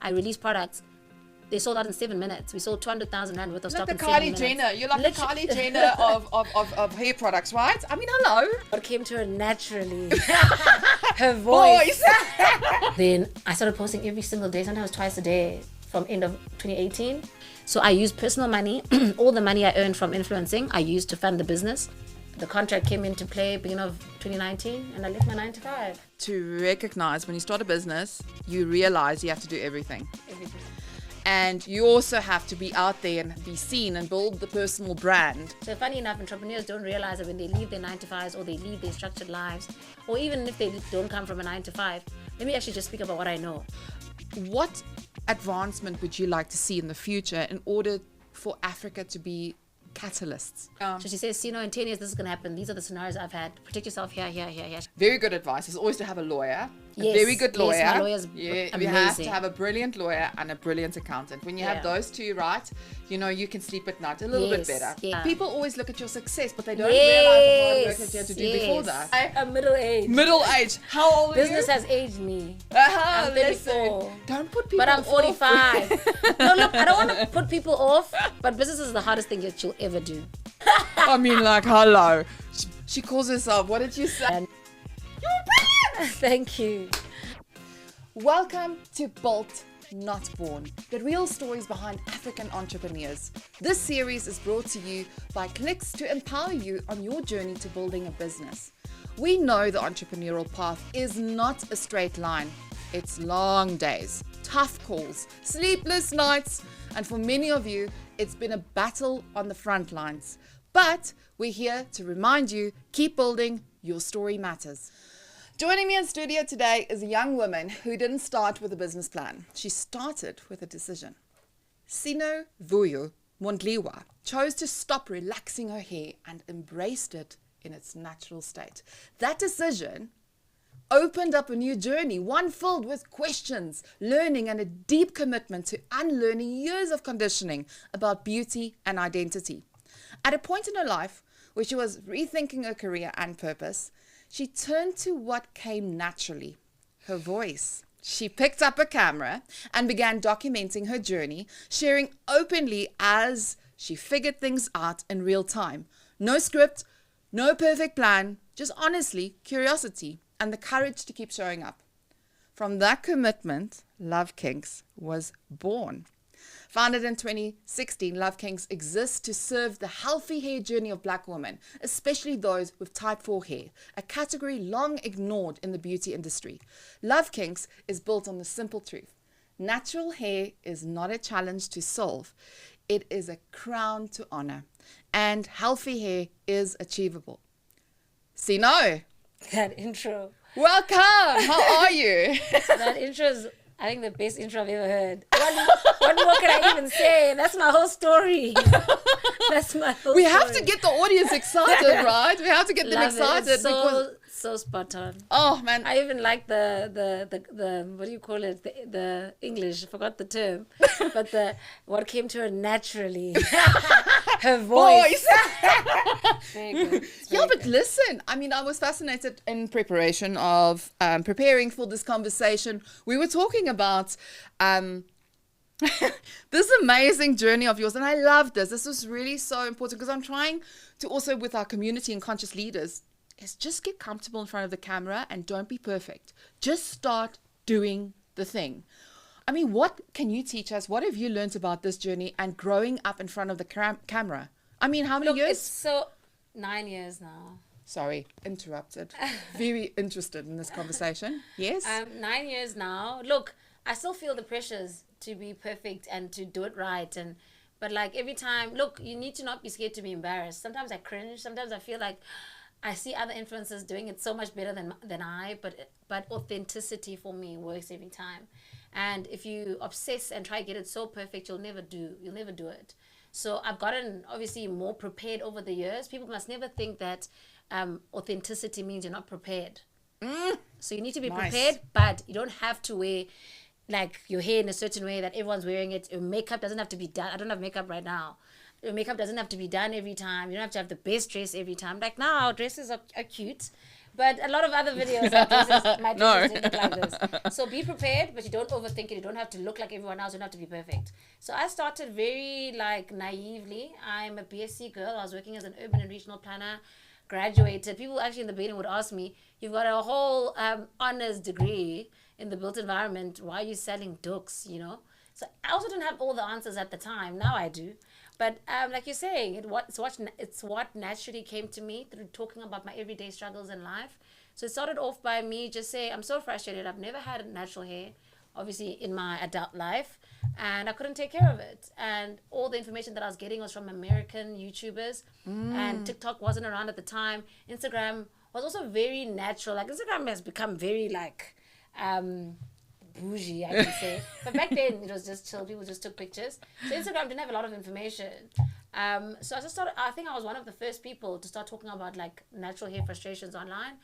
I released products. They sold out in 7 minutes. We sold 200,000 rand worth of stock Like in the 7 Kylie minutes. Jenner. You're like the Kylie Jenner of hair products, right? I mean, hello. What came to her naturally. Her voice. Then I started posting every single day, sometimes twice a day from end of 2018. So I used personal money. All the money I earned from influencing, I used to fund the business. The contract came into play beginning of 2019 and I left my 9 to 5. To recognize when you start a business, you realize you have to do everything. And you also have to be out there and be seen and build the personal brand. So funny enough, entrepreneurs don't realize that when they leave their 9 to 5s or they leave their structured lives, or even if they don't come from a 9 to 5, let me actually just speak about what I know. What advancement would you like to see in the future in order for Africa to be catalysts? So she says, in 10 years, this is going to happen. These are the scenarios I've had. Protect yourself here. Very good advice is always to have a lawyer. Yes, A very good lawyer. Yes, my lawyer's You have amazing. to have a brilliant lawyer and a brilliant accountant. When you have Yeah. those two right, you can sleep at night a little bit Yes, better. yeah. People always look at your success, but they don't realize the hard work that you had to do before yes. that. I'm middle age. Middle age. How old are Business you? has aged me. I'm 34. Don't put people But I'm off. 45. No, look, I don't want to put people off, but business is the hardest thing that you'll ever do. I mean, like, hello. She calls herself, what did you say? And- You're brilliant! Thank you. Welcome to Built, Not Born, the real stories behind African entrepreneurs. This series is brought to you by Clicks to empower you on your journey to building a business. We know the entrepreneurial path is not a straight line. It's long days, tough calls, sleepless nights, and for many of you, it's been a battle on the front lines. But we're here to remind you, keep building, your story matters. Joining me in studio today is a young woman who didn't start with a business plan. She started with a decision. Sino Vuyo Mondliwa chose to stop relaxing her hair and embraced it in its natural state. That decision opened up a new journey, one filled with questions, learning, and a deep commitment to unlearning years of conditioning about beauty and identity. At a point in her life where she was rethinking her career and purpose, she turned to what came naturally, her voice. She picked up a camera and began documenting her journey, sharing openly as she figured things out in real time. No script, no perfect plan, just honestly, curiosity, and the courage to keep showing up. From that commitment, Love Kinks was born. Founded in 2016, Love Kinks exists to serve the healthy hair journey of Black women, especially those with type 4 hair, a category long ignored in the beauty industry. Love Kinks is built on the simple truth. Natural hair is not a challenge to solve. It is a crown to honor. And healthy hair is achievable. Sino, That intro. welcome. How are you? That intro is, I think, the best intro I've ever heard. What more can I even say? That's my whole story. That's my whole We story. have to get the audience excited, right? We have to get them Love it. excited It's because so spot on. oh man, I even like the what do you call it? The English, I forgot the term. But what came to her naturally. Her voice. Very good. Yeah, but listen, I mean, I was fascinated in preparation of preparing for this conversation. We were talking about this amazing journey of yours, and I love this. This was really so important because I'm trying to also, with our community and conscious leaders, is just get comfortable in front of the camera and don't be perfect. Just start doing the thing. I mean, what can you teach us? What have you learned about this journey and growing up in front of the camera? I mean, how many Look, years? it's so 9 years now. Sorry, interrupted. Very interested in this conversation. Yes? 9 years now. Look, I still feel the pressures to be perfect and to do it right. But like every time, look, you need to not be scared to be embarrassed. Sometimes I cringe. Sometimes I feel like I see other influencers doing it so much better than I. But authenticity for me works every time. And if you obsess and try to get it so perfect, you'll never do it. So I've gotten obviously more prepared over the years. People must never think that authenticity means you're not prepared. So you need to be Nice. prepared, but you don't have to wear like your hair in a certain way that everyone's wearing it. Your makeup doesn't have to be done. I don't have makeup right now. Your makeup doesn't have to be done every time. You don't have to have the best dress every time. Like now, dresses are cute, But a lot of other videos, our dresses, my No. dresses didn't look like this. So be prepared, but you don't overthink it. You don't have to look like everyone else. You don't have to be perfect. So I started very like naively. I'm a BSc girl. I was working as an urban and regional planner. Graduated. People actually in the beginning would ask me, "You've got a whole honors degree in the built environment. Why are you selling dooks?" You know. So I also didn't have all the answers at the time. Now I do. But like you're saying, it's what naturally came to me through talking about my everyday struggles in life. So it started off by me just saying, I'm so frustrated. I've never had natural hair, obviously, in my adult life. And I couldn't take care of it. And all the information that I was getting was from American YouTubers. And TikTok wasn't around at the time. Instagram was also very natural. Like Instagram has become very like... bougie, I can say. But back then it was just chill. People just took pictures. So Instagram didn't have a lot of information. So I just started, I think I was one of the first people to start talking about like natural hair frustrations online.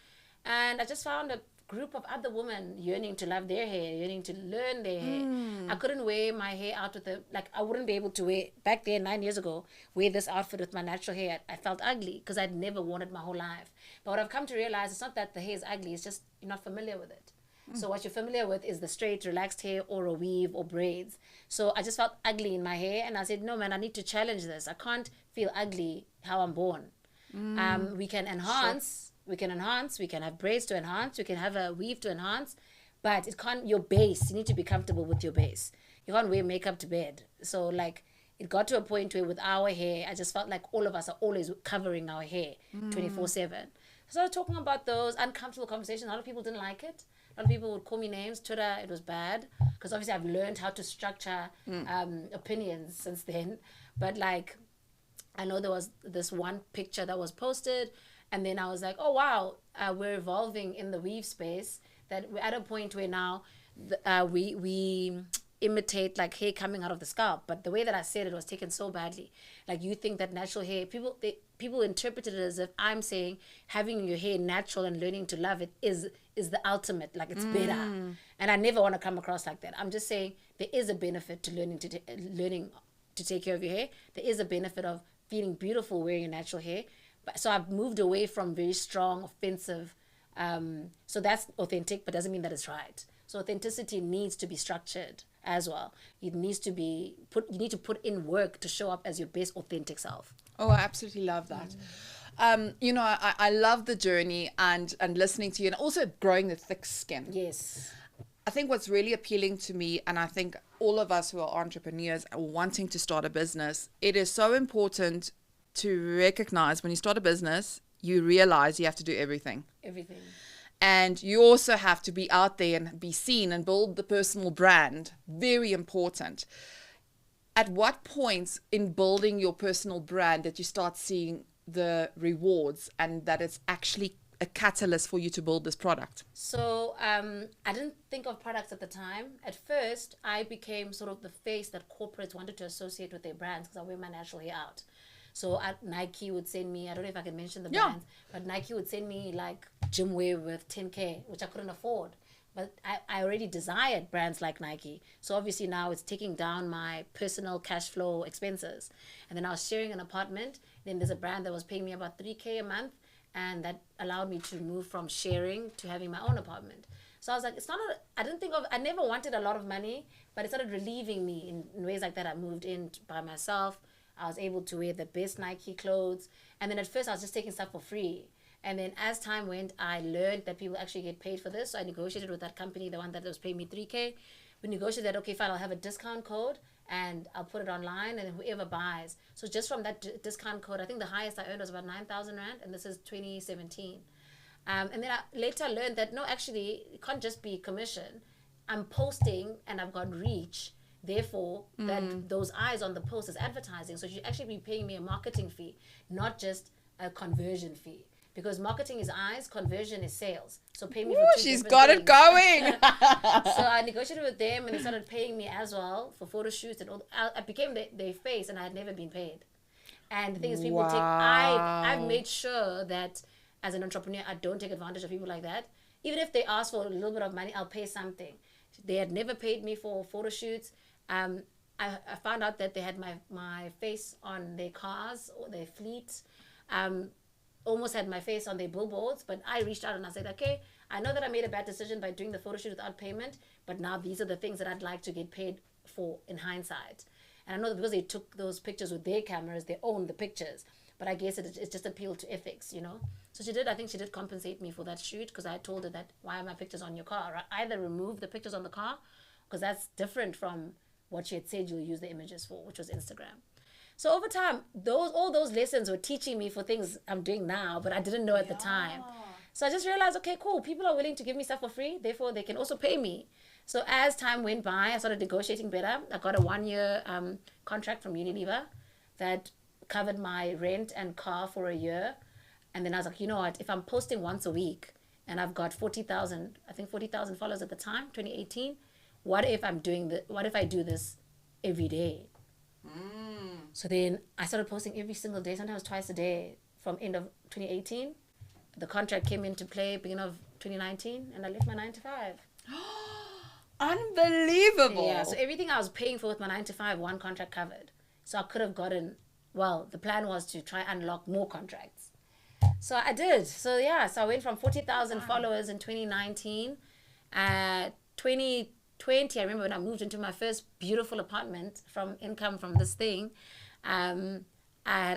And I just found a group of other women yearning to love their hair, yearning to learn their hair. I couldn't wear my hair out with I wouldn't be able to wear, back then 9 years ago, wear this outfit with my natural hair. I felt ugly because I'd never worn it my whole life. But what I've come to realize, it's not that the hair is ugly, it's just you're not familiar with it. So what you're familiar with is the straight, relaxed hair or a weave or braids. So I just felt ugly in my hair. And I said, no, man, I need to challenge this. I can't feel ugly how I'm born. We can enhance. Sure. We can have braids to enhance. We can have a weave to enhance. But it can't, your base, you need to be comfortable with your base. You can't wear makeup to bed. So like, it got to a point where with our hair, I just felt like all of us are always covering our hair 24/7. I started talking about those uncomfortable conversations. A lot of people didn't like it. A lot of people would call me names. Twitter, it was bad because obviously I've learned how to structure opinions since then. But like, I know there was this one picture that was posted, and then I was like, oh wow, we're evolving in the weave space. That we're at a point where now we imitate like hair coming out of the scalp. But the way that I said it was taken so badly. Like you think that natural hair, people interpreted it as if I'm saying having your hair natural and learning to love it is the ultimate, like it's better. And I never want to come across like that. I'm just saying there is a benefit to learning to take care of your hair. There is a benefit of feeling beautiful wearing your natural hair. But so I've moved away from very strong, offensive. So that's authentic, but doesn't mean that it's right. So authenticity needs to be structured as well. It needs to be you need to put in work to show up as your best authentic self. Oh, I absolutely love that. You know, I love the journey and listening to you, and also growing the thick skin. Yes. I think what's really appealing to me, and I think all of us who are entrepreneurs are wanting to start a business, it is so important to recognize when you start a business, you realize you have to do everything. Everything. And you also have to be out there and be seen and build the personal brand. Very important. At what points in building your personal brand did you start seeing the rewards and that it's actually a catalyst for you to build this product? So I didn't think of products at the time. At first, I became sort of the face that corporates wanted to associate with their brands because I wear my natural hair out. So Nike would send me, I don't know if I can mention the brands, but Nike would send me like gym wear with 10K, which I couldn't afford. But I already desired brands like Nike. So obviously now it's taking down my personal cash flow expenses. And then I was sharing an apartment. Then there's a brand that was paying me about 3K a month. And that allowed me to move from sharing to having my own apartment. So I was like, I never wanted a lot of money, but it started relieving me in ways like that. I moved in by myself. I was able to wear the best Nike clothes. And then at first I was just taking stuff for free. And then as time went, I learned that people actually get paid for this. So I negotiated with that company, the one that was paying me 3K. We negotiated that, okay, fine, I'll have a discount code and I'll put it online and whoever buys. So just from that discount code, I think the highest I earned was about 9,000 Rand, and this is 2017. And then I later learned that, no, actually, it can't just be commission. I'm posting and I've got reach. Therefore, that those eyes on the post is advertising. So you should actually be paying me a marketing fee, not just a conversion fee. Because marketing is eyes, conversion is sales. So pay me for two she's different got things. it going. So I negotiated with them and they started paying me as well for photo shoots and all. I became their face and I had never been paid. And the thing is, people I've made sure that as an entrepreneur, I don't take advantage of people like that. Even if they ask for a little bit of money, I'll pay something. They had never paid me for photo shoots. I found out that they had my face on their cars or their fleet. almost had my face on their billboards, but I reached out and I said, okay, I know that I made a bad decision by doing the photo shoot without payment, but now these are the things that I'd like to get paid for in hindsight. And I know that because they took those pictures with their cameras, they own the pictures. But I guess it just appealed to ethics, you know. So I think she did compensate me for that shoot, because I told her that, why are my pictures on your car? Either remove the pictures on the car, because that's different from what she had said you'll use the images for, which was Instagram. So over time, all those lessons were teaching me for things I'm doing now, but I didn't know at the time. So I just realized, okay, cool, people are willing to give me stuff for free, therefore they can also pay me. So as time went by, I started negotiating better. I got a 1-year contract from Unilever that covered my rent and car for a year. And then I was like, you know what, if I'm posting once a week and I've got 40,000 followers at the time, 2018, what if I do this every day? So then I started posting every single day, sometimes twice a day, from end of 2018. The contract came into play beginning of 2019, and I left my 9 to 5. Unbelievable. Yeah, so everything I was paying for with my 9 to 5, one contract covered. So I could have gotten, the plan was to try and unlock more contracts. So I did. So I went from 40,000 followers in 2019. 2020, I remember when I moved into my first beautiful apartment from income from this thing, I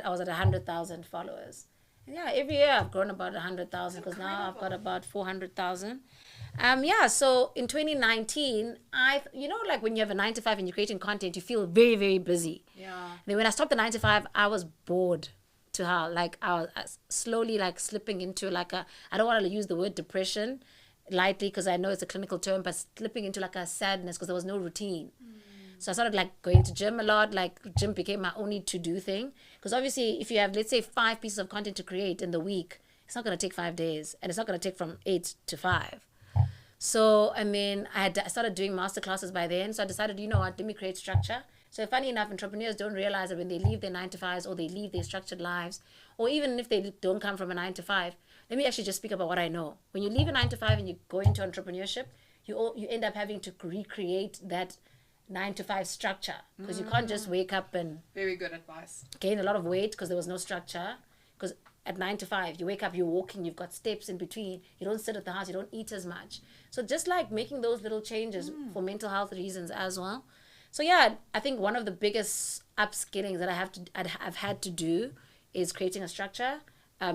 was at 100,000 followers. And every year I've grown about 100,000, because now I've got about 400,000. So in 2019, like when you have a 9 to 5 and you're creating content, you feel very, very busy. Yeah. And then when I stopped the 9 to 5, I was bored to hell. Like I was slowly like slipping into like I don't want to use the word depression lightly, because I know it's a clinical term, but slipping into like a sadness, because there was no routine. So I started like going to gym a lot. Like gym became my only to-do thing, because obviously if you have, let's say, 5 pieces of content to create in the week, it's not going to take 5 days, and it's not going to take from 8 to 5. So, I mean, I started doing masterclasses by then. So I decided, you know what, let me create structure. So funny enough, entrepreneurs don't realize that when they leave their 9 to 5s, or they leave their structured lives, or even if they don't come from a 9 to 5, let me actually just speak about what I know. When you leave a 9 to 5 and you go into entrepreneurship, you end up having to recreate that 9 to 5 structure, because you can't just wake up and very good advice, gain a lot of weight, because there was no structure. Because at 9 to 5, you wake up, you're walking, you've got steps in between, you don't sit at the house, you don't eat as much. So just like making those little changes for mental health reasons as well. So I think one of the biggest upskillings that I've had to do is creating a structure,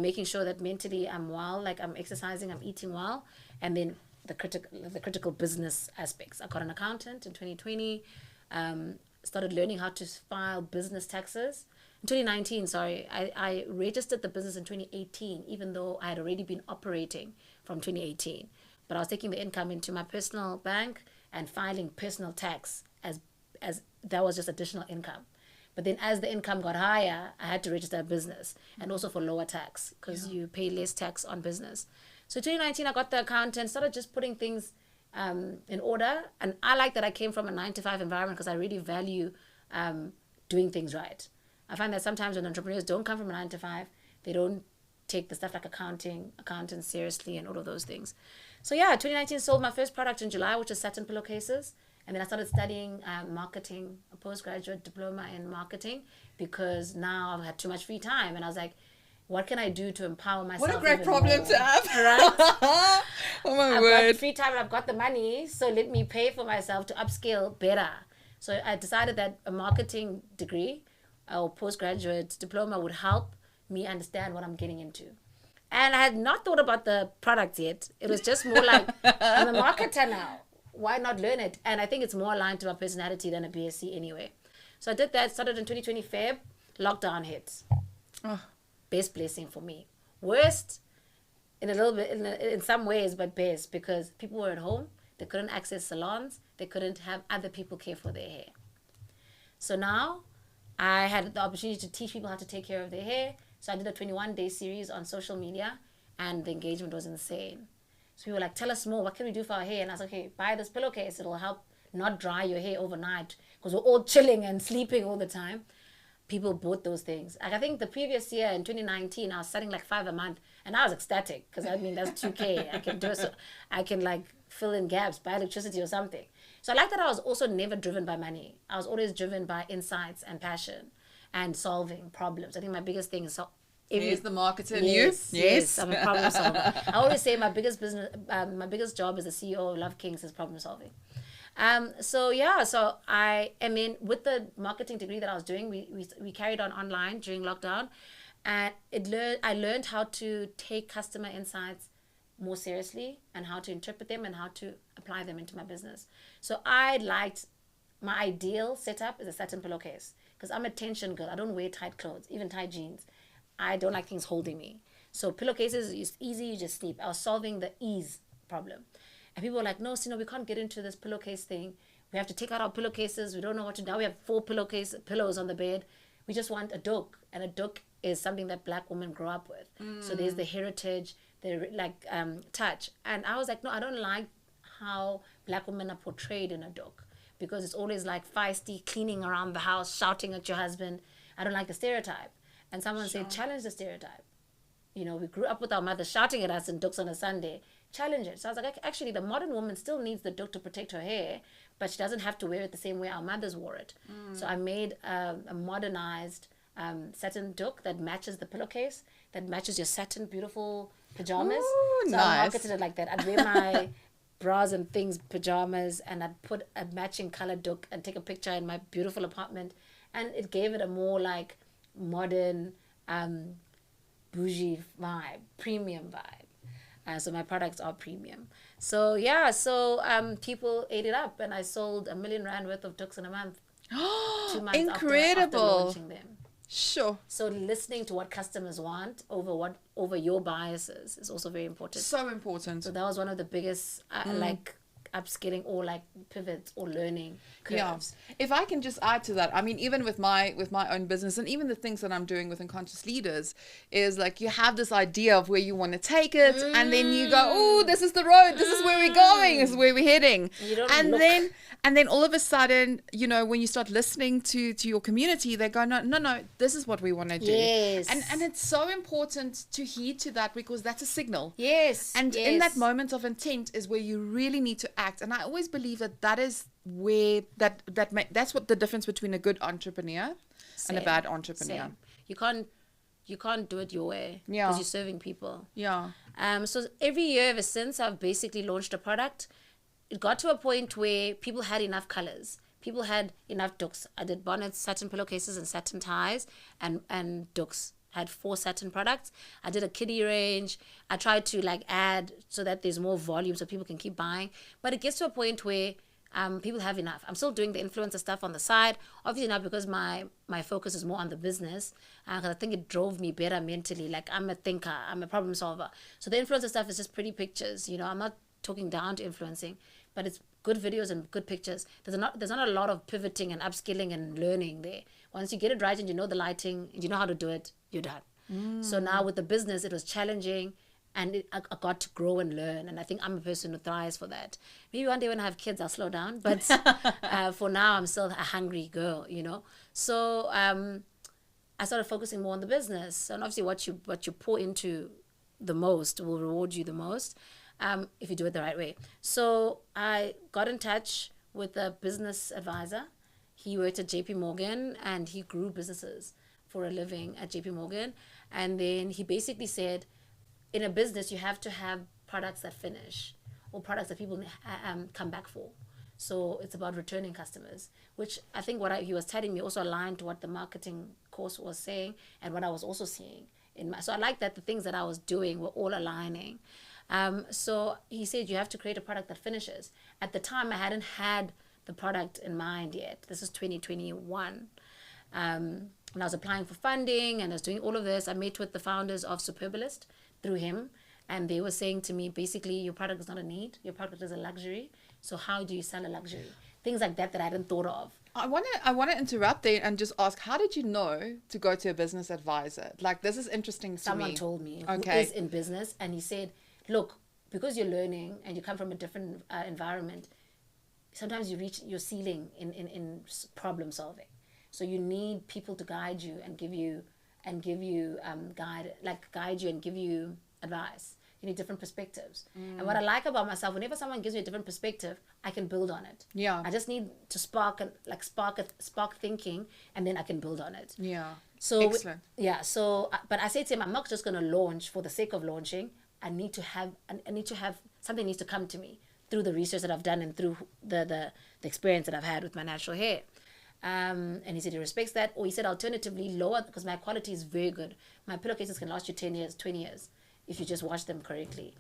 making sure that mentally I'm well, like I'm exercising, I'm eating well, and then the critical business aspects. I got an accountant in 2020, started learning how to file business taxes. In 2019, I registered the business in 2018, even though I had already been operating from 2018. But I was taking the income into my personal bank and filing personal tax as that was just additional income. But then as the income got higher, I had to register a business, and also for lower tax, because you pay less tax on business. So 2019, I got the accountant, started just putting things in order. And I like that I came from a 9 to 5 environment, because I really value doing things right. I find that sometimes when entrepreneurs don't come from a 9 to 5, they don't take the stuff like accountants seriously, and all of those things. So 2019 sold my first product in July, which is satin pillowcases. And then I started studying marketing, a postgraduate diploma in marketing, because now I've had too much free time. And I was like, what can I do to empower myself? What a great problem more? to have. Right? Oh my I've word. got free time and I've got the money, so let me pay for myself to upskill better. So I decided that a marketing degree or postgraduate diploma would help me understand what I'm getting into. And I had not thought about the products yet. It was just more like, I'm a marketer now. Why not learn it? And I think it's more aligned to my personality than a BSc anyway. So I did that, started in 2020 Feb, lockdown hits. Best blessing for me. Worst in a little bit, in some ways, but best, because people were at home. They couldn't access salons. They couldn't have other people care for their hair. So now I had the opportunity to teach people how to take care of their hair. So I did a 21-day series on social media, and the engagement was insane. So people were like, tell us more, what can we do for our hair? And I was like, okay, buy this pillowcase. It'll help not dry your hair overnight, because we're all chilling and sleeping all the time. People bought those things. Like I think the previous year in 2019, I was selling like 5 a month, and I was ecstatic, because I mean, that's 2K. I can do it. So I can like fill in gaps, buy electricity or something. So I like that I was also never driven by money. I was always driven by insights and passion and solving problems. I think my biggest thing is Here's the marketer in Yes, you. yes, I'm a problem solver. I always say my biggest job as the CEO of Love Kinks is problem solving. So and then with the marketing degree that I was doing, we carried on online during lockdown, and I learned how to take customer insights more seriously and how to interpret them and how to apply them into my business. So I liked my ideal setup is a satin pillowcase because I'm a tension girl. I don't wear tight clothes, even tight jeans. I don't like things holding me. So pillowcases is easy, you just sleep. I was solving the ease problem. And people were like, no, Sino, we can't get into this pillowcase thing. We have to take out our pillowcases. We don't know what to do. Now we have 4 pillows on the bed. We just want a duk. And a duk is something that Black women grow up with. So there's the heritage, the touch. And I was like, no, I don't like how Black women are portrayed in a duk because it's always like feisty, cleaning around the house, shouting at your husband. I don't like the stereotype. And someone said, challenge the stereotype. You know, we grew up with our mother shouting at us in duks on a Sunday. Challenge it. So I was like, actually, the modern woman still needs the duk to protect her hair, but she doesn't have to wear it the same way our mothers wore it. So I made a modernized satin duk that matches the pillowcase, that matches your satin beautiful pajamas. Ooh, so nice. I marketed it like that. I'd wear my bras and things, pajamas, and I'd put a matching color duk and take a picture in my beautiful apartment. And it gave it a more like modern, bougie vibe, premium vibe. So my products are premium. So yeah, people ate it up, and I sold R1 million worth of duks in a month. 2 months Incredible. after launching them. Sure. So listening to what customers want over your biases is also very important. So important. So that was one of the biggest upskilling or like pivots or learning curves. Yeah. If I can just add to that, I mean, even with my own business and even the things that I'm doing with Unconscious Leaders is like you have this idea of where you want to take it and then you go, oh, this is the road, this is where we're going, this is where we're heading. And then all of a sudden, you know, when you start listening to your community, they go, no, this is what we want to do. Yes. And it's so important to heed to that because that's a signal. Yes. And in that moment of intent is where you really need to act. And I always believe that is where that's what the difference between a good entrepreneur and a bad entrepreneur. Same. You can't do it your way Yeah. because you're serving people. Yeah. So every year ever since, I've basically launched a product. It got to a point where people had enough colors. People had enough duks. I did bonnets, satin pillowcases, and satin ties, and duks. I had 4 satin products. I did a kiddie range. I tried to like add so that there's more volume so people can keep buying. But it gets to a point where people have enough. I'm still doing the influencer stuff on the side. Obviously not because my focus is more on the business. Because I think it drove me better mentally. Like I'm a thinker. I'm a problem solver. So the influencer stuff is just pretty pictures. You know, I'm not talking down to influencing, but it's good videos and good pictures. There's not a lot of pivoting and upskilling and learning there. Once you get it right and you know the lighting and you know how to do it, you're done. So now with the business, it was challenging and I got to grow and learn. And I think I'm a person who thrives for that. Maybe one day when I have kids, I'll slow down. But for now, I'm still a hungry girl, you know. So I started focusing more on the business. And obviously what you pour into the most will reward you the most. If you do it the right way. So I got in touch with a business advisor. He worked at JP Morgan and he grew businesses for a living at JP Morgan. And then he basically said, in a business, you have to have products that finish or products that people come back for. So it's about returning customers, which I think he was telling me also aligned to what the marketing course was saying and what I was also seeing. So I like that the things that I was doing were all aligning. So he said, you have to create a product that finishes. At the time, I hadn't had the product in mind yet. This is 2021. When I was applying for funding and I was doing all of this, I met with the founders of Superbalist through him. And they were saying to me, basically, your product is not a need. Your product is a luxury. So how do you sell a luxury? Things like that I hadn't thought of. I want to interrupt there and just ask, how did you know to go to a business advisor? Like, this is interesting to me. Someone told me who is in business. And he said, look, because you're learning and you come from a different environment, sometimes you reach your ceiling in problem solving. So you need people to guide you and guide you and give you advice. You need different perspectives. And what I like about myself, whenever someone gives me a different perspective, I can build on it. Yeah. I just need to spark thinking, and then I can build on it. Yeah. So Excellent. yeah. So, but I say to him, I'm not just going to launch for the sake of launching. I need to have something needs to come to me through the research that I've done and through the experience that I've had with my natural hair. And he said he respects that. Or he said alternatively lower, because my quality is very good. My pillowcases can last you 10 years, 20 years if you just wash them correctly.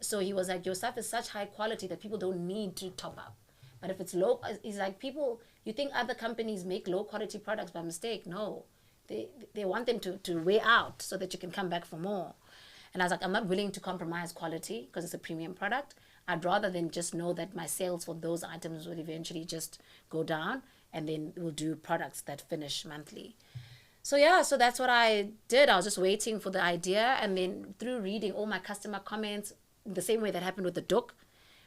So he was like, your stuff is such high quality that people don't need to top up. But if it's low, he's like, people, you think other companies make low quality products by mistake? No. They want them to wear out so that you can come back for more. And I was like, I'm not willing to compromise quality because it's a premium product. I'd rather than just know that my sales for those items will eventually just go down, and then we'll do products that finish monthly. So yeah, so that's what I did. I was just waiting for the idea, and then through reading all my customer comments, the same way that happened with the Duk,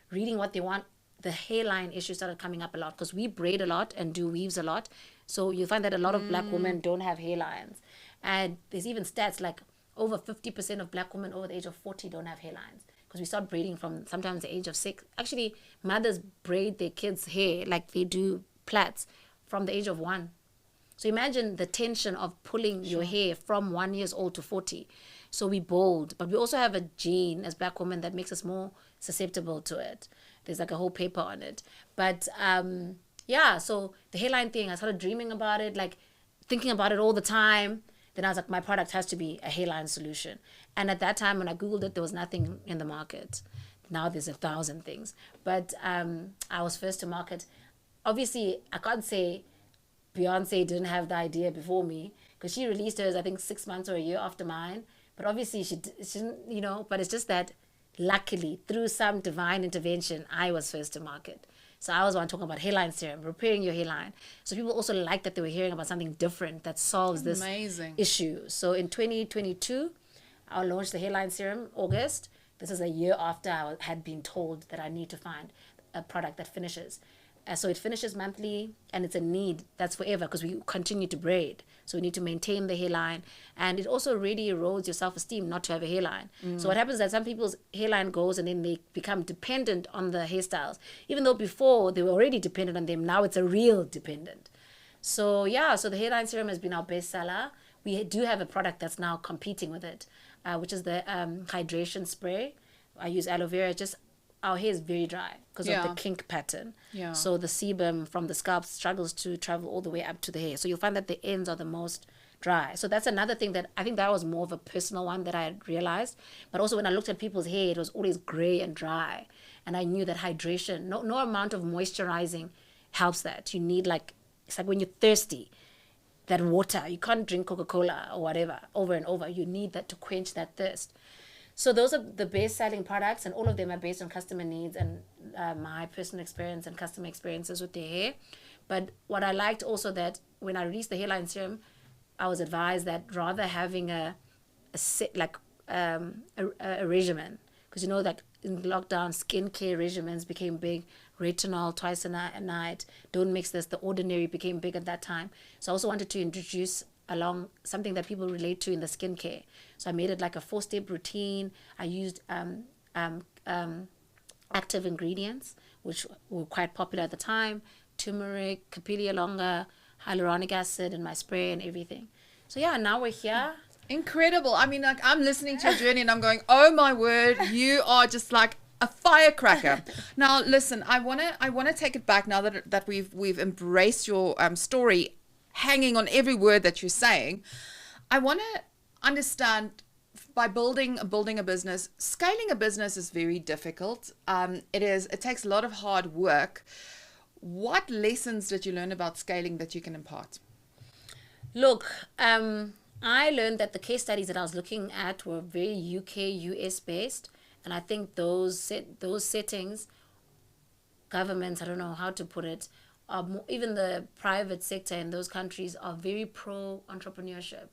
reading what they want, the hairline issue started coming up a lot because we braid a lot and do weaves a lot. So you'll find that a lot of black women don't have hairlines. And there's even stats like over 50% of black women over the age of 40 don't have hairlines because we start braiding from sometimes the age of 6. Actually, mothers braid their kids' hair like they do plaits from the age of 1. So imagine the tension of pulling your hair from 1 year old to 40. So we bold, but we also have a gene as black women that makes us more susceptible to it. There's like a whole paper on it. But yeah, so the hairline thing, I started dreaming about it, like thinking about it all the time. Then I was like, my product has to be a hairline solution. And at that time, when I Googled it, there was nothing in the market. Now there's 1,000 things. But I was first to market. Obviously, I can't say Beyonce didn't have the idea before me because she released hers, I think, 6 months or a year after mine. But obviously, she didn't, you know, but it's just that luckily, through some divine intervention, I was first to market. So I was one talking about hairline serum, repairing your hairline. So people also liked that they were hearing about something different that solves this issue. So in 2022, I launched the hairline serum, August. This is a year after I had been told that I need to find a product that finishes. So it finishes monthly, and it's a need that's forever because we continue to braid. So we need to maintain the hairline. And it also really erodes your self-esteem not to have a hairline. So what happens is that some people's hairline goes and then they become dependent on the hairstyles. Even though before they were already dependent on them, now it's a real dependent. So yeah, so the hairline serum has been our bestseller. We do have a product that's now competing with it, which is the hydration spray. I use aloe vera. Our hair is very dry because of the kink pattern. Yeah. So the sebum from the scalp struggles to travel all the way up to the hair. So you'll find that the ends are the most dry. So that's another thing that I think that was more of a personal one that I had realized. But also when I looked at people's hair, it was always gray and dry. And I knew that hydration, no amount of moisturizing helps that. You need it's like when you're thirsty, that water. You can't drink Coca-Cola or whatever over and over. You need that to quench that thirst. So those are the best-selling products, and all of them are based on customer needs and my personal experience and customer experiences with their hair. But what I liked also that when I released the hairline serum, I was advised that rather having a regimen, because like in lockdown, skincare regimens became big. Retinol twice a night. Don't mix this. The ordinary became big at that time. So I also wanted to introduce along something that people relate to in the skincare. So I made it like a 4-step routine. I used active ingredients, which were quite popular at the time. Turmeric, Camellia longa, hyaluronic acid in my spray and everything. So yeah, now we're here. Incredible. I mean, like, I'm listening to your journey and I'm going, oh my word, you are just like a firecracker. Now, listen, I wanna take it back now that we've embraced your story, hanging on every word that you're saying. I want to understand, by building a business, scaling a business is very difficult. It takes a lot of hard work. What lessons did you learn about scaling that you can impart? Look, I learned that the case studies that I was looking at were very US based, and I think those settings, governments, I don't know how to put it, even the private sector in those countries are very pro entrepreneurship,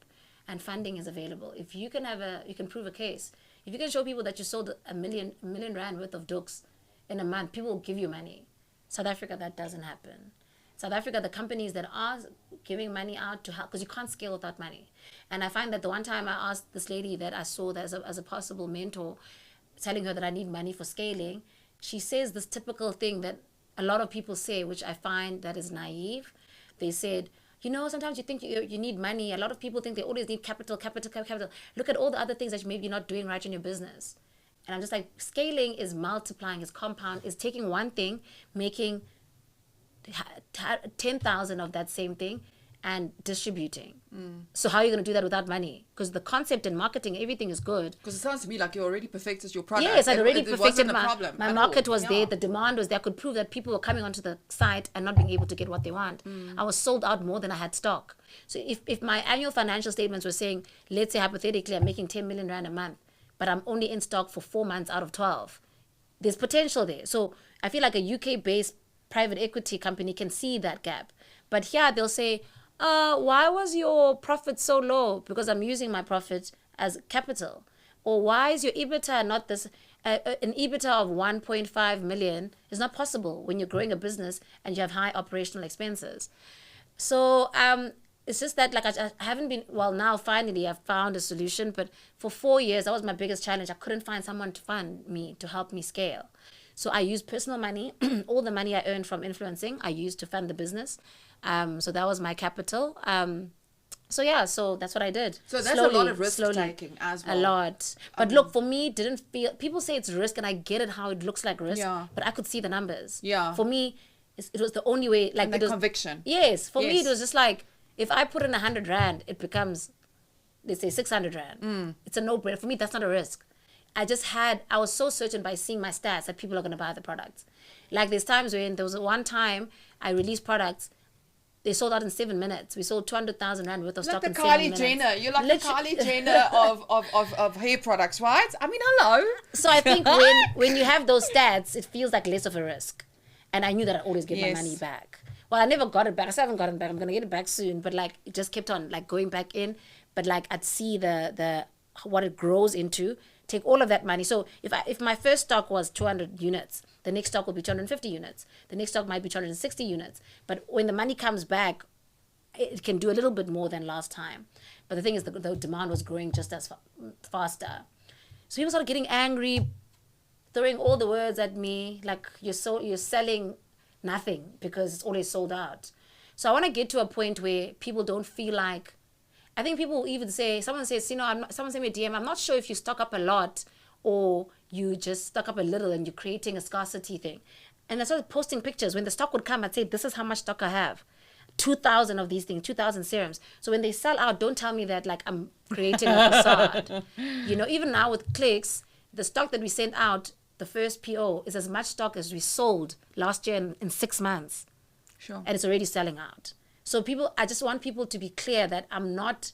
and funding is available. If you can you can prove a case. If you can show people that you sold a million rand worth of Duks in a month, people will give you money. South Africa, that doesn't happen. South Africa, the companies that are giving money out to help, because you can't scale without money. And I find that the one time I asked this lady that I saw that as a possible mentor, telling her that I need money for scaling, she says this typical thing that a lot of people say, which I find that is naive. They said, sometimes you think you need money. A lot of people think they always need capital. Look at all the other things that maybe you're not doing right in your business. And I'm just like, scaling is multiplying, is compound, is taking one thing, making 10,000 of that same thing and distributing. So how are you going to do that without money? Because the concept in marketing, everything is good. Because it sounds to me like you already perfected your product. Yes, I'd already perfected my market was there, Yeah. the demand was there. I could prove that people were coming onto the site and not being able to get what they want. I was sold out more than I had stock. So if my annual financial statements were saying, let's say hypothetically, I'm making 10 million rand a month, but I'm only in stock for 4 months out of 12, there's potential there. So I feel like a UK-based private equity company can see that gap. But here they'll say, why was your profit so low? Because I'm using my profit as capital. Or why is your EBITDA not this? An EBITDA of 1.5 million is not possible when you're growing a business and you have high operational expenses. So it's just that, like, I haven't been, well, now finally I've found a solution, but for 4 years, that was my biggest challenge. I couldn't find someone to fund me, to help me scale. So I used personal money. All the money I earned from influencing, I used to fund the business. So that was my capital. So that's what I did. So that's a lot of risk taking as well. A lot. But look, for me, didn't feel, people say it's risk and I get it how it looks like risk, but I could see the numbers. Yeah. For me, it was the only way, like, And it the was, conviction. Yes. For me, it was just like, if I put in 100 rand, it becomes, let's say 600 rand. It's a no-brainer. For me, that's not a risk. I was so certain by seeing my stats that people are going to buy the products. Like, there's times when there was one time I released products, they sold out in 7 minutes. We sold 200,000 rand worth of stock in 7 minutes. You're like the Kylie Jenner of hair products, right? I mean, hello. So I think when you have those stats, it feels like less of a risk. And I knew that I'd always get my money back. Well, I never got it back. I still haven't gotten it back. I'm going to get it back soon. But, like, it just kept on, like, going back in. But, like, I'd see the what it grows into, take all of that money. So if my first stock was 200 units, the next stock will be 250 units. The next stock might be 260 units. But when the money comes back, it can do a little bit more than last time. But the thing is, the demand was growing just as faster. So people started getting angry, throwing all the words at me, like, you're selling nothing because it's always sold out. So I want to get to a point where people don't feel like, I think people will even say, someone says, someone sent me a DM, I'm not sure if you stock up a lot or you just stock up a little and you're creating a scarcity thing. And I started posting pictures. When the stock would come, I'd say, this is how much stock I have. 2,000 of these things, 2,000 serums. So when they sell out, don't tell me that, like, I'm creating a facade. Even now with clicks, the stock that we sent out, the first PO, is as much stock as we sold last year in 6 months. Sure. And it's already selling out. So I just want people to be clear that I'm not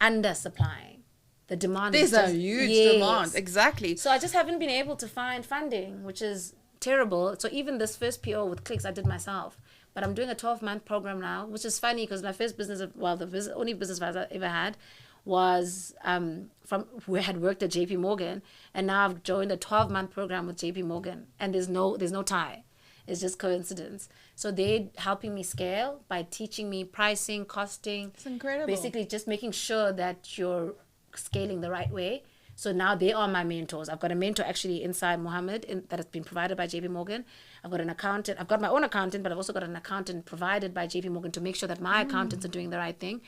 undersupplying. The demand There's is just, a huge demand. Exactly. So I just haven't been able to find funding, which is terrible. So even this first PO with clicks, I did myself. But I'm doing a 12-month program now, which is funny because my first business, the only business I ever had was from where I had worked at JP Morgan, and now I've joined a 12-month program with JP Morgan, and there's no tie. It's just coincidence. So they're helping me scale by teaching me pricing, costing. It's incredible. Basically just making sure that you're scaling the right way. So now they are my mentors. I've got a mentor actually inside Mohammed that has been provided by JP Morgan. I've got an accountant. I've got my own accountant, but I've also got an accountant provided by JP Morgan to make sure that my accountants are doing the right thing.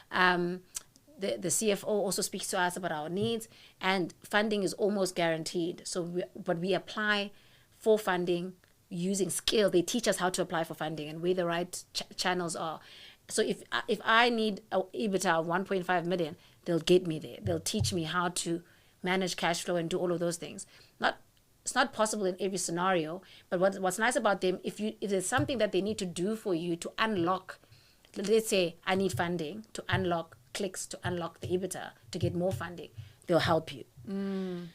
The CFO also speaks to us about our needs, and funding is almost guaranteed. So but we apply for funding using skill. They teach us how to apply for funding and where the right channels are. So if I need a EBITDA of 1.5 million, they'll get me there. They'll teach me how to manage cash flow and do all of those things. It's not possible in every scenario, but what's nice about them, if there's something that they need to do for you to unlock, let's say I need funding to unlock clicks, to unlock the EBITDA, to get more funding, they'll help you.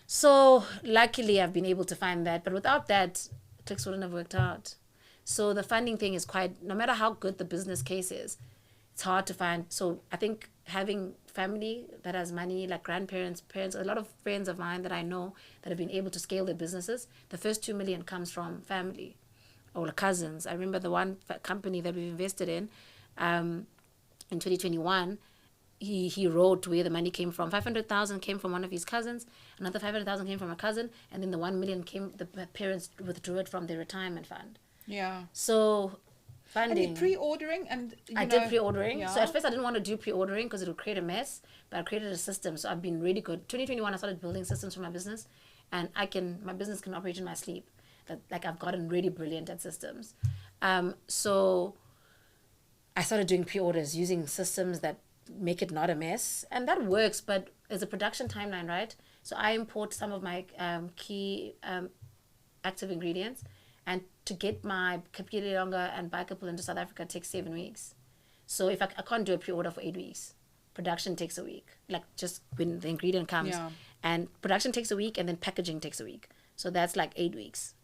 So luckily I've been able to find that, but without that, clicks wouldn't have worked out. So the funding thing is no matter how good the business case is, it's hard to find. So I think having family that has money, like grandparents, parents, a lot of friends of mine that I know that have been able to scale their businesses, the first 2 million comes from family. or cousins. I remember the one company that we've invested in 2021, he wrote where the money came from. 500,000 came from one of his cousins, another 500,000 came from a cousin, and then the 1 million came, the parents withdrew it from their retirement fund. Yeah. So funding. And pre-ordering, and I did pre-ordering. Yeah. So at first I didn't want to do pre-ordering because it would create a mess, but I created a system. So I've been really good. 2021 I started building systems for my business, and my business can operate in my sleep. Like I've gotten really brilliant at systems. So I started doing pre-orders using systems that make it not a mess, and that works, but there's a production timeline, right? So I import some of my key active ingredients, and to get my Kapili Longa and Baikapul into South Africa takes 7 weeks. So if I can't do a pre-order for 8 weeks, production takes a week, like just when the ingredient comes. Yeah. And production takes a week, and then packaging takes a week. So that's like 8 weeks.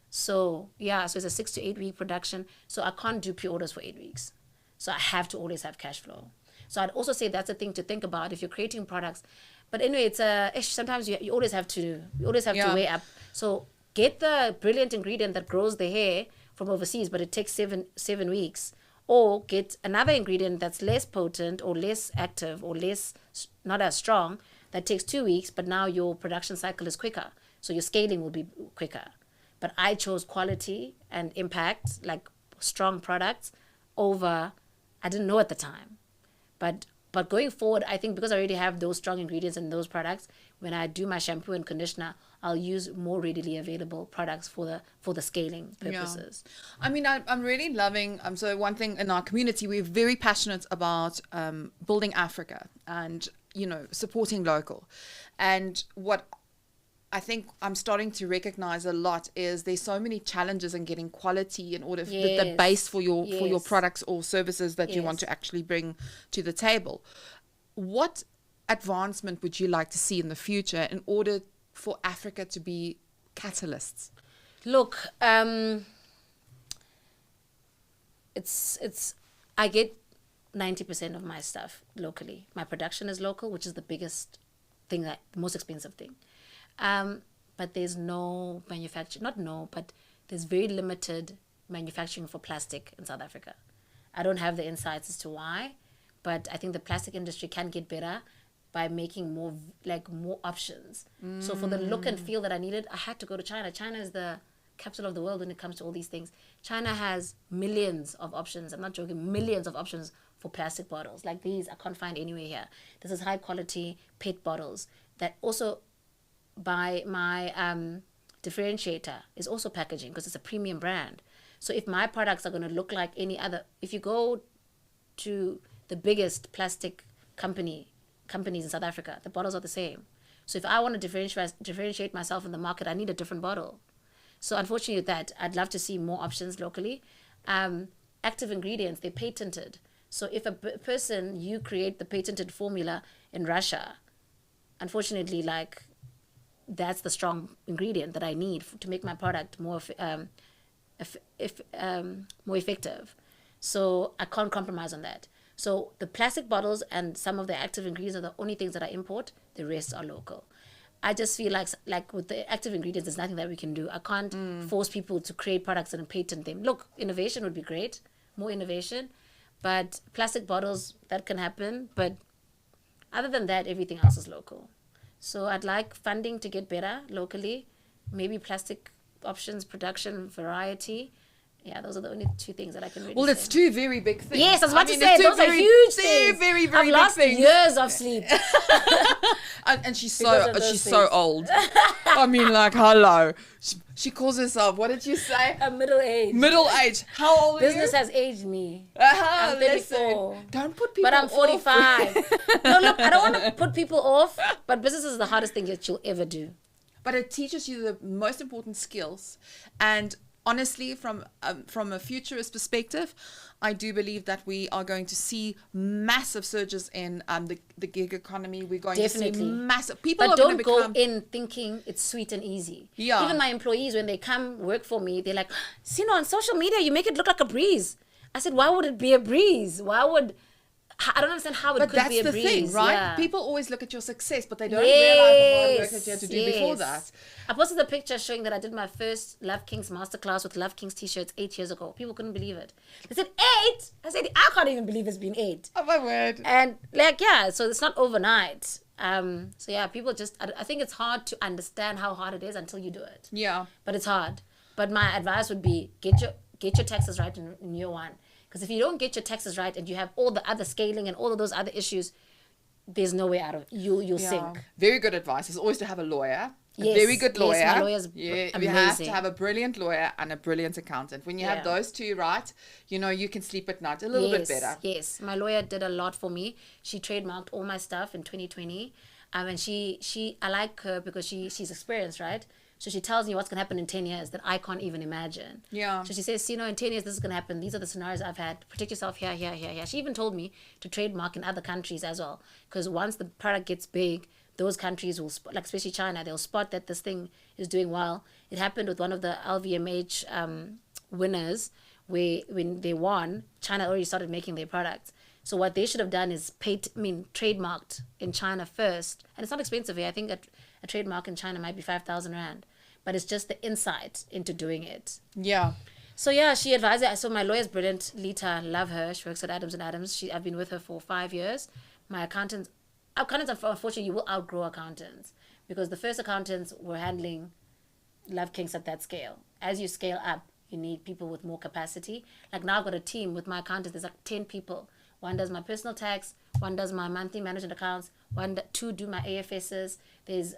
So yeah, so it's a 6 to 8 week production. So I can't do pre-orders for 8 weeks. So I have to always have cash flow. So I'd also say that's a thing to think about if you're creating products. But anyway, it's sometimes you always have to weigh up. So get the brilliant ingredient that grows the hair from overseas, but it takes seven weeks. Or get another ingredient that's less potent or less active or less, not as strong, that takes 2 weeks, but now your production cycle is quicker. So your scaling will be quicker. But I chose quality and impact, like strong products, over, I didn't know at the time. But going forward, I think because I already have those strong ingredients in those products, when I do my shampoo and conditioner, I'll use more readily available products for the scaling purposes. Yeah. I mean, I'm really loving, so one thing in our community, we're very passionate about building Africa and, supporting local. And what I think I'm starting to recognize a lot is there's so many challenges in getting quality in order the base for your products or services that you want to actually bring to the table. What advancement would you like to see in the future in order for Africa to be catalysts? Look, it's I get 90% of my stuff locally. My production is local, which is the biggest thing, the most expensive thing. But there's no manufacturing, but there's very limited manufacturing for plastic in South Africa. I don't have the insights as to why, but I think the plastic industry can get better by making more options. So for the look and feel that I needed, I had to go to China. China is the capital of the world when it comes to all these things. China has millions of options. I'm not joking, millions of options for plastic bottles. Like these, I can't find anywhere here. This is high quality PET bottles that also, by my differentiator, is also packaging because it's a premium brand. So if my products are going to look like any other, if you go to the biggest plastic companies in South Africa, the bottles are the same. So if I want to differentiate myself in the market, I need a different bottle. So unfortunately with that, I'd love to see more options locally. Active ingredients, they're patented. So if you create the patented formula in Russia, unfortunately, that's the strong ingredient that I need to make my product more effective. So I can't compromise on that. So the plastic bottles and some of the active ingredients are the only things that I import. The rest are local. I just feel like with the active ingredients, there's nothing that we can do. I can't force people to create products and patent them. Look, innovation would be great, more innovation, but plastic bottles, that can happen. But other than that, everything else is local. So I'd like funding to get better locally, maybe plastic options, production, variety. Yeah, those are the only two things that I can really say. It's two very big things. Yes, I was about to say, those are huge things. Very, very I've big lost things. years of sleep. and she's so old. I mean, hello. She calls herself, what did you say? A middle age. Middle age. How old are you? Business has aged me. I'm 34. Don't put people off. But I'm 45. No, look, I don't want to put people off, but business is the hardest thing that you'll ever do. But it teaches you the most important skills. And honestly, from a futurist perspective, I do believe that we are going to see massive surges in the gig economy. We're going to see massive people. But don't go in thinking it's sweet and easy. Yeah. Even my employees, when they come work for me, they're like, Sino, on social media, you make it look like a breeze. I said, why would it be a breeze? I don't understand how it But could that's be a the breeze. thing, right? Yeah. People always look at your success, but they don't realize the hard work that you had to do before that. I posted a picture showing that I did my first Love Kinks masterclass with Love Kinks t-shirts 8 years ago. People couldn't believe it. They said, 8? I said, I can't even believe it's been 8. Oh my word. And like, yeah, so it's not overnight. So yeah, people just, I think it's hard to understand how hard it is until you do it. Yeah. But it's hard. But my advice would be get your taxes right in year one. Because if you don't get your taxes right and you have all the other scaling and all of those other issues, there's no way out of you'll sink. Very good advice is always to have a lawyer. A Yes, very good lawyer. Yes, my lawyer's You have amazing. to have a brilliant lawyer and a brilliant accountant. When you have those two right, you can sleep at night a little bit better. Yes, my lawyer did a lot for me. She trademarked all my stuff in 2020. And I like her because she's experienced, right? So she tells me what's going to happen in 10 years that I can't even imagine. Yeah. So she says, in 10 years, this is going to happen. These are the scenarios I've had. Protect yourself here, here, here, here. She even told me to trademark in other countries as well. Because once the product gets big, those countries will, like especially China, they'll spot that this thing is doing well. It happened with one of the LVMH winners where when they won, China already started making their products. So what they should have done is trademarked in China first. And it's not expensive here. I think a trademark in China might be 5,000 Rand. But it's just the insight into doing it. Yeah. So yeah, she advised it. So my lawyer's brilliant. Lita, love her. She works at Adams & Adams. I've been with her for 5 years. My accountants, unfortunately, you will outgrow accountants. Because the first accountants were handling Love Kinks at that scale. As you scale up, you need people with more capacity. Like now I've got a team with my accountants. There's like 10 people. One does my personal tax. One does my monthly management accounts. Two do my AFSs. There's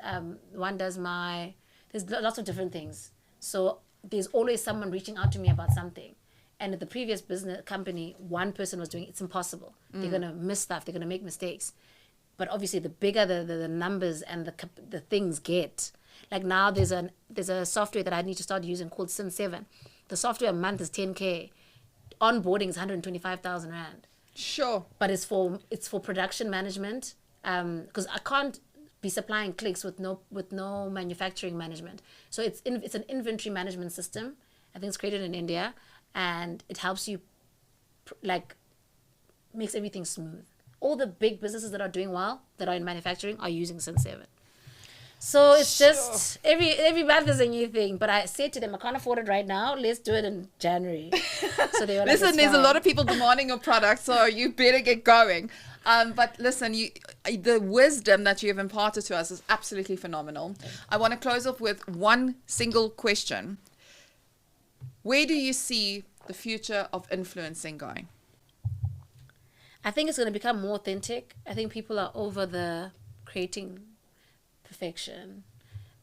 one does my... There's lots of different things. So there's always someone reaching out to me about something. And at the previous business company, one person was doing it. It's impossible. They're going to miss stuff. They're going to make mistakes. But obviously, the bigger the numbers and the things get. Like now, there's a software that I need to start using called Sin7. The software a month is 10K. Onboarding is 125,000 Rand. Sure. But it's for production management. Because I can't be supplying clicks with no manufacturing management. So it's an inventory management system. I think it's created in India, and it helps you makes everything smooth. All the big businesses that are doing well, that are in manufacturing, are using Sin7. So it's just every month is a new thing. But I said to them, I can't afford it right now. Let's do it in January. So they were like, listen, there's a lot of people demanding your product, so you better get going. But listen, the wisdom that you have imparted to us is absolutely phenomenal. I want to close off with one single question. Where do you see the future of influencing going? I think it's going to become more authentic. I think people are over the creating perfection.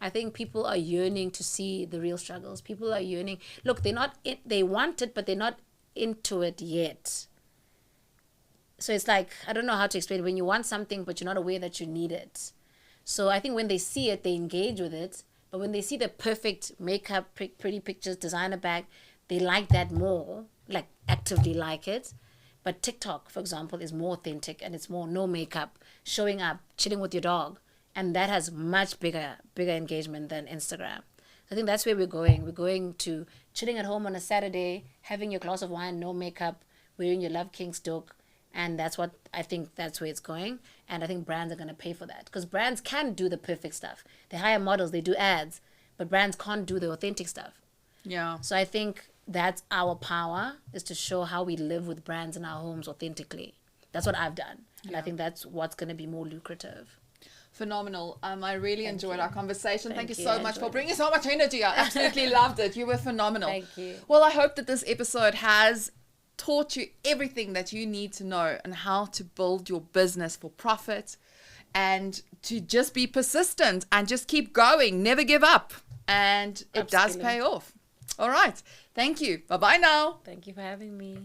I think people are yearning to see the real struggles. People are yearning. Look, they want it, but they're not into it yet. So it's like, I don't know how to explain it. When you want something, but you're not aware that you need it. So I think when they see it, they engage with it. But when they see the perfect makeup, pretty pictures, designer bag, they like that more, like actively like it. But TikTok, for example, is more authentic and it's more no makeup, showing up, chilling with your dog. And that has much bigger engagement than Instagram. I think that's where we're going. We're going to chilling at home on a Saturday, having your glass of wine, no makeup, wearing your Love Kinks dook. And that's where it's going. And I think brands are going to pay for that. Because brands can do the perfect stuff. They hire models, they do ads. But brands can't do the authentic stuff. Yeah. So I think that's our power, is to show how we live with brands in our homes authentically. That's what I've done. And I think that's what's going to be more lucrative. Phenomenal. I really enjoyed our conversation. Thank you you. so much for bringing so much energy. I absolutely loved it. You were phenomenal. Thank you. Well, I hope that this episode has taught you everything that you need to know on how to build your business for profit and to just be persistent and just keep going. Never give up. And it does pay off. All right. Thank you. Bye-bye now. Thank you for having me.